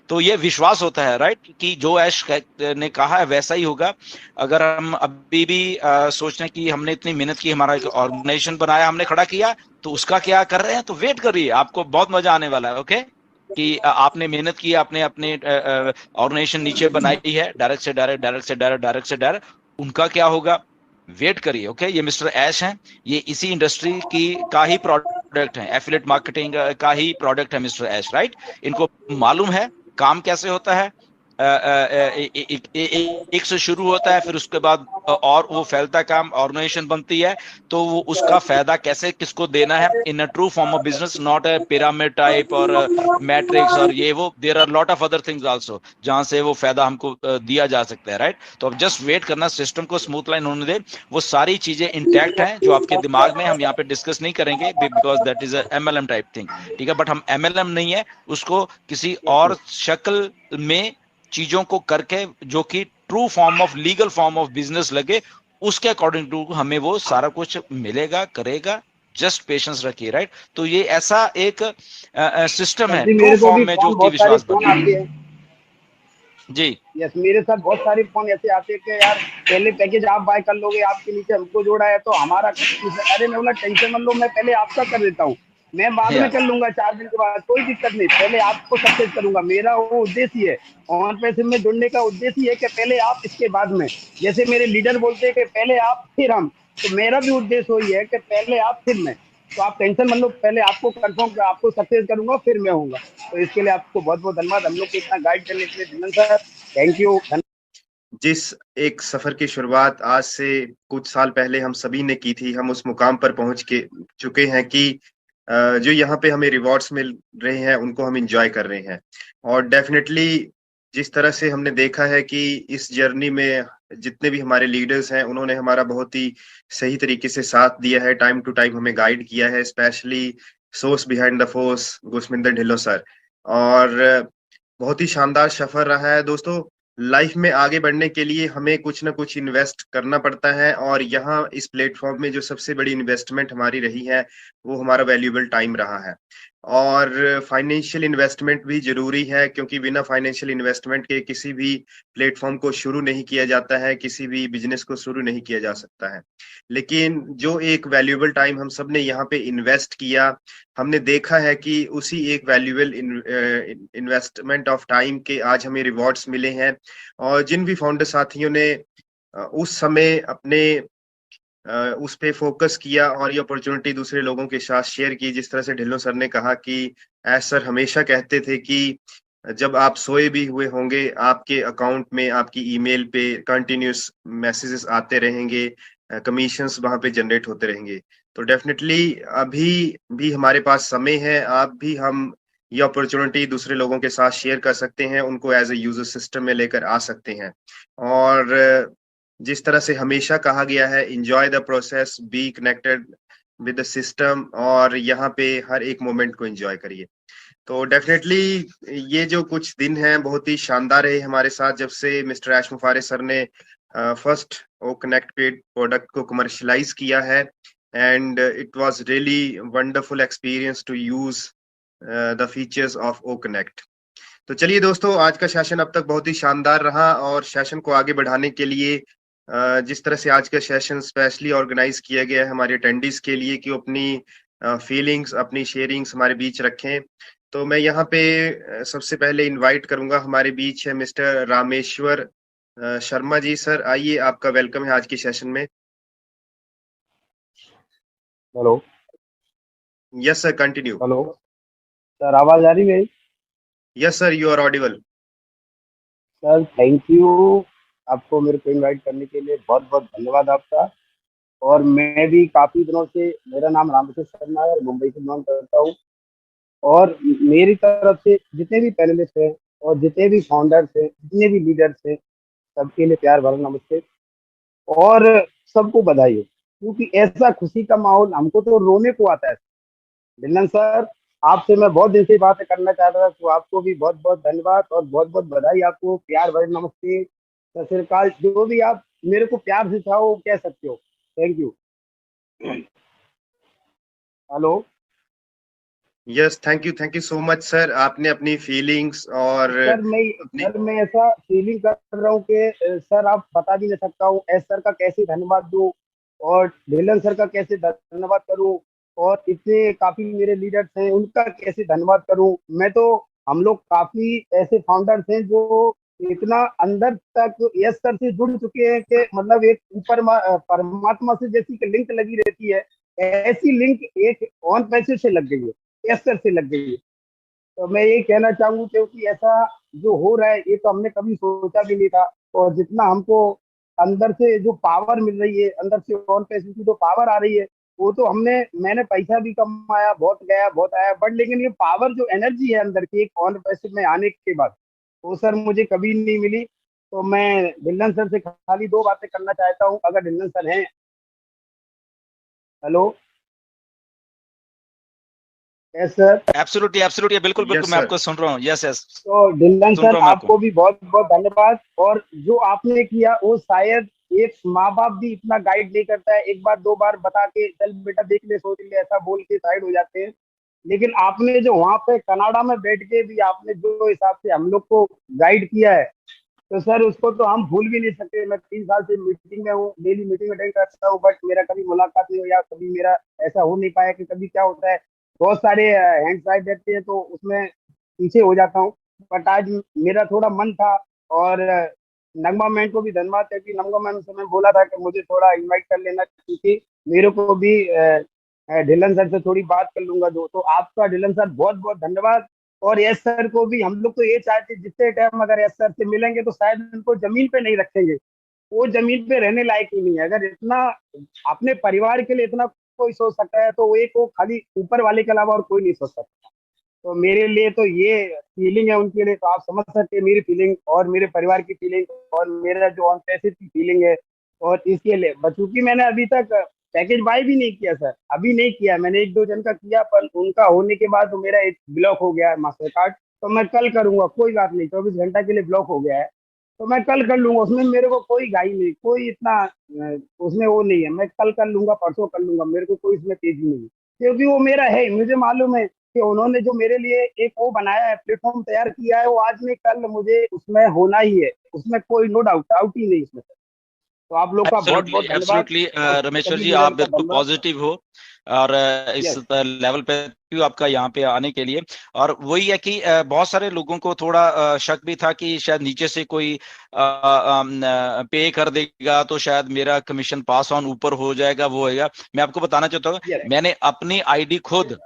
तो ये विश्वास होता है, राइट, कि जो ऐश ने कहा है वैसा ही होगा। अगर हम अभी भी सोच रहे हैं कि हमने इतनी मेहनत की, हमारा एक ऑर्गेनाइजेशन बनाया, हमने खड़ा किया, तो उसका क्या कर रहे हैं, तो वेट करिए, आपको बहुत मजा आने वाला है। ओके, कि आपने मेहनत की, आपने अपने ऑर्गेनाइजेशन नीचे बनाई है, डायरेक्ट से डायरेक्ट, डायरेक्ट से डायरेक्ट, डायरेक्ट से डायरेक्ट, उनका क्या होगा, वेट करिए। ओके, ये मिस्टर ऐश हैं, ये इसी इंडस्ट्री की का ही प्रोडक्ट है, एफिलिएट मार्केटिंग का ही प्रोडक्ट है मिस्टर ऐश, राइट। इनको मालूम है काम कैसे होता है। एक से शुरू होता है, फिर उसके बाद और वो फैलता काम, ऑर्गेनाइजेशन बनती है, तो वो उसका फायदा कैसे किसको देना है, in a true form of business, not a pyramid type और मैट्रिक्स और ये वो, there are lot of other things also जहां से वो फायदा हमको दिया जा सकता है, राइट। तो अब जस्ट वेट करना, सिस्टम को स्मूथ लाइन होने दे, वो सारी चीजें इंटैक्ट हैं जो आपके दिमाग में, हम यहाँ पे डिस्कस नहीं करेंगे because that is MLM type thing, ठीक है। बट हम एमएलएम नहीं है, उसको किसी और शक्ल में चीजों को करके जो कि true form of, legal form of business लगे, उसके अकॉर्डिंग टू हमें वो सारा कुछ मिलेगा, करेगा। जस्ट पेशेंस रखिए, राइट। तो ये ऐसा एक सिस्टम सर है जी ट्रू मेरे को फॉर्म भी में जो फोन कि बहुत सारे विश्वास फोन बना आते हैं। जी। यस, मेरे साथ बहुत सारे फोन ऐसे आते हैं कि यार पहले पैकेज आप बाय कर लोगे, आपके नीचे हमको जोड़ा है तो हमारा अरे मैं बोला टेंशन मत लो, मैं पहले आपका कर देता हूँ, मैं बाद में या कर लूंगा 4 दिन के बाद, कोई दिक्कत नहीं, पहले आपको सक्सेस करूंगा, मेरा वो उद्देश्य है। ऑन पैसे में जुड़ने का उद्देश्य ही है कि पहले आप इसके बाद में, जैसे मेरे लीडर बोलते हैं कि पहले आप फिर हम, तो मेरा भी उद्देश्य वही है कि पहले आप फिर मैं। तो आप टेंशन मत लो, पहले आपको कंफर्म, आपको सक्सेस करूंगा फिर मैं होऊंगा। तो इसके लिए आपको बहुत बहुत धन्यवाद, हम लोग को इतना गाइड करने के लिए धिलन सर, थैंक यू। जिस एक सफर की शुरुआत आज से कुछ साल पहले हम सभी ने की थी, हम उस मुकाम पर पहुंच के चुके हैं कि जो यहाँ पे हमें रिवॉर्ड्स मिल रहे हैं उनको हम इंजॉय कर रहे हैं। और डेफिनेटली जिस तरह से हमने देखा है कि इस जर्नी में जितने भी हमारे लीडर्स हैं उन्होंने हमारा बहुत ही सही तरीके से साथ दिया है, टाइम टू टाइम हमें गाइड किया है, specially source behind the force Gursminder Dhillon sir. और बहुत ही शानदार सफर रहा है दोस्तों। लाइफ में आगे बढ़ने के लिए हमें कुछ ना कुछ इन्वेस्ट करना पड़ता है, और यहाँ इस प्लेटफॉर्म में जो सबसे बड़ी इन्वेस्टमेंट हमारी रही है वो हमारा वैल्यूएबल टाइम रहा है। और फाइनेंशियल इन्वेस्टमेंट भी जरूरी है, क्योंकि बिना फाइनेंशियल इन्वेस्टमेंट के किसी भी प्लेटफॉर्म को शुरू नहीं किया जाता है, किसी भी बिजनेस को शुरू नहीं किया जा सकता है। लेकिन जो एक वैल्यूएबल टाइम हम सब ने यहाँ पे इन्वेस्ट किया, हमने देखा है कि उसी एक वैल्यूएबल इन्वेस्टमेंट ऑफ टाइम के आज हमें रिवॉर्ड्स मिले हैं। और जिन भी फाउंडर साथियों ने उस समय अपने उस पे फोकस किया और ये अपॉर्चुनिटी दूसरे लोगों के साथ शेयर की, जिस तरह से ढिल्लों सर ने कहा कि एस सर हमेशा कहते थे कि जब आप सोए भी हुए होंगे आपके अकाउंट में, आपकी ईमेल पे कंटिन्यूस मैसेजेस आते रहेंगे, कमीशंस वहां पे जनरेट होते रहेंगे। तो डेफिनेटली अभी भी हमारे पास समय है, आप भी हम ये अपॉर्चुनिटी दूसरे लोगों के साथ शेयर कर सकते हैं, उनको एज ए यूजर सिस्टम में लेकर आ सकते हैं। और जिस तरह से हमेशा कहा गया है, enjoy the process, be connected with the system, और यहाँ पे हर एक मोमेंट को एंजॉय करिए। तो डेफिनेटली ये जो कुछ दिन हैं बहुत ही शानदार रहे हमारे साथ, जब से मिस्टर ऐश मुफारे सर ने first O connect paid product को कमर्शलाइज किया है, and it was really wonderful experience to use the features of O connect. तो चलिए दोस्तों, आज का सेशन अब तक बहुत ही शानदार रहा, और सेशन को आगे बढ़ाने के लिए जिस तरह से आज का सेशन स्पेशली ऑर्गेनाइज किया गया है हमारे अटेंडीज के लिए कि वो अपनी फीलिंग्स, अपनी शेयरिंग्स हमारे बीच रखें, तो मैं यहाँ पे सबसे पहले इनवाइट करूंगा, हमारे बीच है मिस्टर रामेश्वर शर्मा जी। सर आइए, आपका वेलकम है आज की सेशन में। Hello. Yes sir, continue. Hello sir, आवाज आ रही है? Yes sir, you are audible. Sir thank you, आपको मेरे को इनवाइट करने के लिए बहुत बहुत धन्यवाद आपका। और मैं भी काफी दिनों से, मेरा नाम रामेश्वर शर्मा है, मुंबई से बिलोंग करता हूँ। और मेरी तरफ से जितने भी पैनलिस्ट हैं और जितने भी फाउंडर्स हैं, जितने भी लीडर्स हैं, सबके लिए प्यार भरा नमस्ते। और सबको बधाई हो, क्योंकि ऐसा खुशी का माहौल हमको तो रोने को आता है। मिलन सर, आपसे मैं बहुत दिन से बातें करना चाह रहा था, तो आपको भी बहुत बहुत धन्यवाद और बहुत बहुत बधाई, आपको प्यार भरे नमस्ते, सत श्री अकाल, जो भी आप मेरे को प्यार से चाहो कह सकते हो। Thank you. Hello. Yes, thank you so much sir. आपने अपनी फीलिंग्स और सर मैं ऐसा फीलिंग कर रहा हूँ कि सर आप बता भी नहीं सकता हूँ, एस सर का कैसे धन्यवाद दूँ और ढिल्लन सर का कैसे धन्यवाद करूँ, और इतने काफी मेरे लीडर्स हैं उनका कैसे धन्यवाद करूँ। मैं तो, हम लोग काफी ऐसे फाउंडर्स हैं जो इतना अंदर तक यस सर से जुड़ चुके हैं कि मतलब एक ऊपर परमात्मा से जैसी कि लिंक लगी रहती है, ऐसी लिंक एक ऑन पैसे से लग गई है, यस सर से लग गई है। तो मैं ये कहना चाहूंगा क्योंकि ऐसा जो हो रहा है ये तो हमने कभी सोचा भी नहीं था, और जितना हमको अंदर से जो पावर मिल रही है, अंदर से ऑन पैसे की जो पावर आ रही है, वो तो मैंने पैसा भी कमाया, बहुत गया बहुत आया, बट लेकिन ये पावर जो एनर्जी है अंदर की एक ऑन पैसे में आने के बाद, वो सर मुझे कभी नहीं मिली। तो मैं ढिल्लन सर से खाली दो बातें करना चाहता हूँ, अगर ढिल्लन सर हैं। Hello, yes sir. Absolutely absolutely, बिल्कुल बिल्कुल, यस मैं सर। आपको सुन रहा हूँ। यस यस, तो ढिल्लन सुन सर रहा हूँ मैं आपको। आपको भी बहुत बहुत धन्यवाद। और जो आपने किया वो शायद एक माँ बाप भी इतना गाइड नहीं करता है, एक बार दो बार बता के चल बेटा देख ले सोच ले ऐसा बोल के साइड हो जाते हैं, लेकिन आपने जो वहां पे कनाडा में बैठ के भी आपने जो हिसाब से हम लोग को गाइड किया है, तो सर उसको तो हम भूल भी नहीं सकते। मैं 3 साल से मीटिंग में हूँ, डेली मीटिंग अटेंड करता हूँ, बट मेरा कभी मुलाकात नहीं हो या कभी मेरा ऐसा हो नहीं पाया कि कभी क्या होता है बहुत सारे हैंड साइड रहते हैं तो उसमें पीछे हो जाता हूँ। बट आज मेरा थोड़ा मन था, और नगमा मैम को भी धन्यवाद है कि नगमा मैम से मैं बोला था कि मुझे थोड़ा इनवाइट कर लेना, क्योंकि मेरे को भी ढिल्लन सर से थोड़ी बात कर लूंगा जो। तो आपका ढिल्लन सर बहुत बहुत धन्यवाद। और यस सर को भी हम लोग तो ये चाहते जितने टाइम अगर यस सर से मिलेंगे तो शायद उनको जमीन पे नहीं रखेंगे, वो जमीन पे रहने लायक ही नहीं है। अगर इतना अपने परिवार के लिए इतना कोई सोच सकता है तो वो एक वो खाली ऊपर वाले के अलावा और कोई नहीं सोच सकता। तो मेरे लिए तो ये फीलिंग है उनके लिए, तो आप समझ सकते हैं मेरी फीलिंग और मेरे परिवार की फीलिंग और मेरा जो ऑन पैसे की फीलिंग है। और इसके लिए चूंकि मैंने अभी तक पैकेज बाय भी नहीं किया सर, अभी नहीं किया मैंने, एक दो जन का किया, पर उनका होने के बाद तो मेरा एक ब्लॉक हो गया है मास्टर कार्ड। तो मैं कल करूंगा, कोई बात नहीं, 24 घंटा के लिए ब्लॉक हो गया है तो मैं कल कर लूंगा, उसमें मेरे को कोई घाई नहीं, कोई इतना उसमें वो नहीं है, मैं कल कर लूंगा परसों कर लूंगा, मेरे को कोई इसमें तेजी नहीं है, क्योंकि वो मेरा है, मुझे मालूम है कि उन्होंने जो मेरे लिए एक वो बनाया है, प्लेटफॉर्म तैयार किया है, वो आज नहीं कल मुझे उसमें होना ही है, उसमें कोई नो डाउट डाउट ही नहीं इसमें। तो आप लोग का बहुत एब्सोल्युटली बहुत धन्यवाद। एब्सोल्युटली, और रमेश्वर सभी जी, लीडर आप का बिल्कुल धन्यवाद। पॉजिटिव हो, और इस यस लेवल पे क्यों आपका यहाँ पे आने के लिए। और वही है कि बहुत सारे लोगों को थोड़ा शक भी था कि शायद नीचे से कोई पे कर देगा तो शायद मेरा कमीशन पास ऑन ऊपर हो जाएगा, वो होएगा। मैं आपको बताना चाहता हूँ, यस मैंने अपनी आईडी खुद